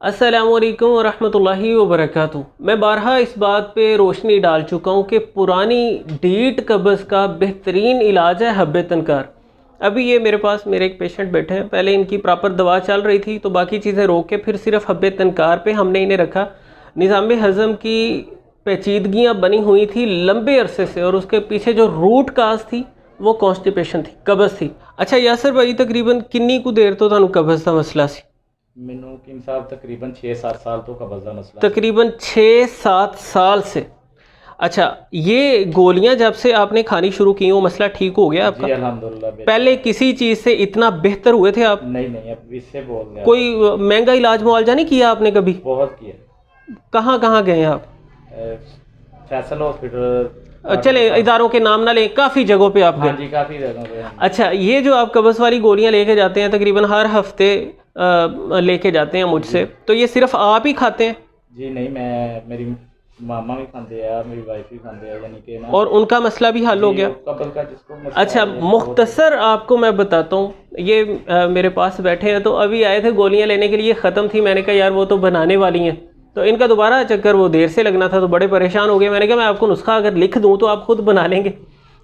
अस्सलामुअलैकुम वरहमतुल्लाहि वबरकातुहू। मैं बारहा इस बात पे रोशनी डाल चुका हूँ कि पुरानी डीट कब्ज़ का बेहतरीन इलाज है हब्बे तनकार। अभी ये मेरे पास मेरे एक पेशेंट बैठे हैं, पहले इनकी प्रॉपर दवा चल रही थी तो बाकी चीज़ें रोक के फिर सिर्फ हब्बे तनकार पे हमने इन्हें रखा। निज़ाम हज़म की पेचीदगियाँ बनी हुई थी लंबे अरसे से और उसके पीछे जो रूट काज थी वो कॉन्स्टिपेशन थी, कब्ज़ थी। अच्छा यासर भाई, तकरीबन किन्नी को देर तो तुहानू कब्ज़ का मसला सी? मैनू किन साहब तकरीबन 6-7 साल तो कब्ज़ का मसला तकरीबन 6-7 साल से। अच्छा, ये गोलियां जब से आपने खानी शुरू की वो मसला ठीक हो गया आपका? जी अल्हम्दुलिल्लाह। पहले किसी चीज़ से इतना बेहतर हुए थे आप? नहीं, अब इससे बहुत ज़्यादा। कोई महंगा इलाज मुआवजा नहीं किया आपने कभी? बहुत किया। कहाँ कहाँ गए आप? फैसल हॉस्पिटल, चले इदारों के नाम ना लें, काफ़ी जगहों पे आप हाँ गए? जी, काफ़ी जगहों पे। अच्छा, ये जो आप कब्ज़ वाली गोलियां लेके जाते हैं तकरीबन हर हफ्ते लेके जाते हैं मुझसे, तो ये सिर्फ आप ही खाते हैं? जी नहीं, मैं मेरी मामा भी खाते हैं, मेरी वाइफ भी खाते हैं, यानी कि ना। और उनका मसला भी हल हो गया? कब्ज़ का जिसको मसला अच्छा, है, मुख्तसर आपको मैं बताता हूँ। ये मेरे पास बैठे हैं तो अभी आए थे गोलियां लेने के लिए, ख़त्म थी। मैंने कहा यार वो तो बनाने वाली हैं, तो इनका दोबारा चक्कर वो देर से लगना था तो बड़े परेशान हो गए। मैंने कहा मैं आपको नुस्खा अगर लिख दूँ तो आप खुद बना लेंगे?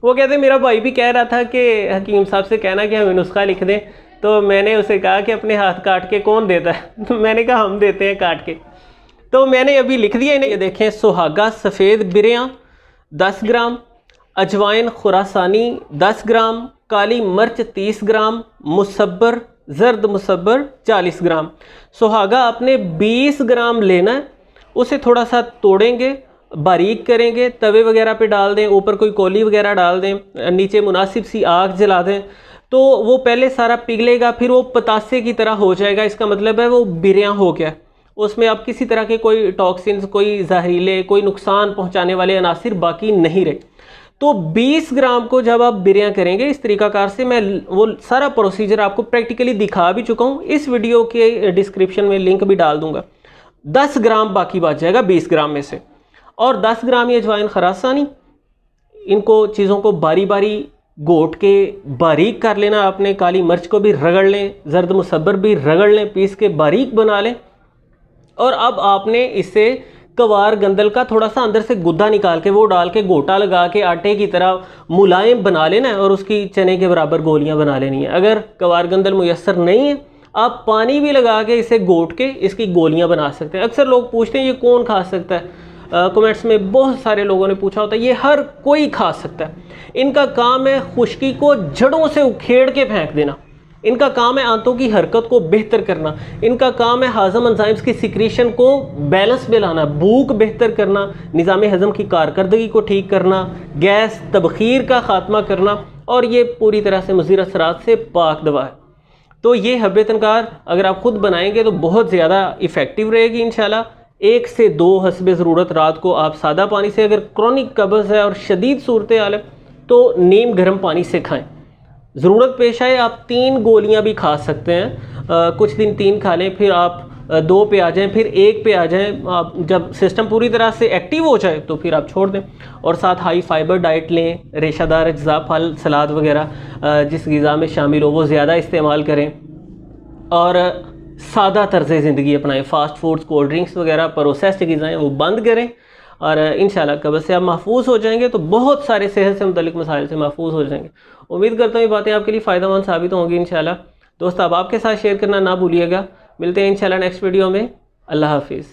वो कहते मेरा भाई भी कह रहा था कि हकीम साहब से कहना कि हमें नुस्खा लिख दें, तो मैंने उसे कहा कि अपने हाथ काट के कौन देता है तो मैंने कहा हम देते हैं काट के। तो मैंने अभी लिख दिया इन्हें। ये देखें, सुहागा सफ़ेद बिरें 10 ग्राम, अजवाइन खुरासानी 10 ग्राम, काली मिर्च 30 ग्राम, मुसब्बर जर्द मुसब्बर 40 ग्राम। सुहागा आपने 20 ग्राम लेना है, उसे थोड़ा सा तोड़ेंगे, बारीक करेंगे, तवे वगैरह पे डाल दें, ऊपर कोई कोली वगैरह डाल दें, नीचे मुनासिब सी आग जला दें, तो वो पहले सारा पिघलेगा, फिर वो पतासे की तरह हो जाएगा। इसका मतलब है वो बिरें हो गया। उसमें अब किसी तरह के कोई टॉक्सिन्स, कोई जहरीले, कोई नुकसान पहुंचाने वाले अनासिर बाकी नहीं रहे। तो 20 ग्राम को जब आप बिरें करेंगे इस तरीकाकार से, मैं वो सारा प्रोसीजर आपको प्रैक्टिकली दिखा भी चुका हूँ, इस वीडियो के डिस्क्रिप्शन में लिंक भी डाल दूंगा। 10 ग्राम बाकी बच जाएगा 20 ग्राम में से। और 10 ग्राम ये अजवाइन खरासानी, इनको चीज़ों को बारी बारी घोट के बारीक कर लेना आपने। काली मिर्च को भी रगड़ लें, जर्द मुसब्बर भी रगड़ लें, पीस के बारीक बना लें। और अब आपने इसे कवार गंदल का थोड़ा सा अंदर से गुद्दा निकाल के वो डाल के गोटा लगा के आटे की तरह मुलायम बना लेना है और उसकी चने के बराबर गोलियां बना लेनी है। अगर कवार गंदल मुयस्सर नहीं है, आप पानी भी लगा के इसे घोट के इसकी गोलियां बना सकते हैं। अक्सर लोग पूछते हैं ये कौन खा सकता है, कमेंट्स में बहुत सारे लोगों ने पूछा होता है। ये हर कोई खा सकता है। इनका काम है खुश्की को जड़ों से उखेड़ के फेंक देना, इनका काम है आंतों की हरकत को बेहतर करना, इनका काम है हाजम एंजाइम्स की सिक्रीशन को बैलेंस में लाना, भूख बेहतर करना, निज़ाम हज़म की कारकर्दगी को ठीक करना, गैस तबखीर का ख़ात्मा करना, और ये पूरी तरह से मुज़ीर असरात से पाक दवा है। तो ये हब्बे तनकार अगर आप ख़ुद बनाएंगे तो बहुत ज़्यादा इफ़ेक्टिव रहेगी इंशाल्लाह। 1 से 2 हस्बे ज़रूरत रात को आप सादा पानी से, अगर क्रॉनिक कब्ज़ है और शदीद सूरत हाल है तो नीम गर्म पानी से खाएँ। ज़रूरत पेश आए आप 3 गोलियां भी खा सकते हैं। कुछ दिन 3 खा लें, फिर आप 2 पे आ जाएं, फिर 1 पे आ जाएं। आप जब सिस्टम पूरी तरह से एक्टिव हो जाए तो फिर आप छोड़ दें। और साथ हाई फाइबर डाइट लें, रेशादार अज्जा, फल सलाद वगैरह जिस ग़िज़ा में शामिल हो वो ज़्यादा इस्तेमाल करें। और सादा तर्ज़ ज़िंदगी अपनाएं। फ़ास्ट फूड्स, कोल्ड ड्रिंक्स वगैरह, प्रोसेस्ड ग़िज़ाएँ वो बंद करें। और इंशाल्लाह कब्ज़ से आप महफूज हो जाएंगे तो बहुत सारे सेहत से मुतल्लिक़ मसाइल से महफूज हो जाएंगे। उम्मीद करता हूँ ये बातें आपके लिए फ़ायदेमंद साबित होंगी इंशाल्लाह। दोस्त, आप आपके साथ शेयर करना ना भूलिएगा। मिलते हैं इंशाल्लाह नेक्स्ट वीडियो में। अल्लाह हाफिज़।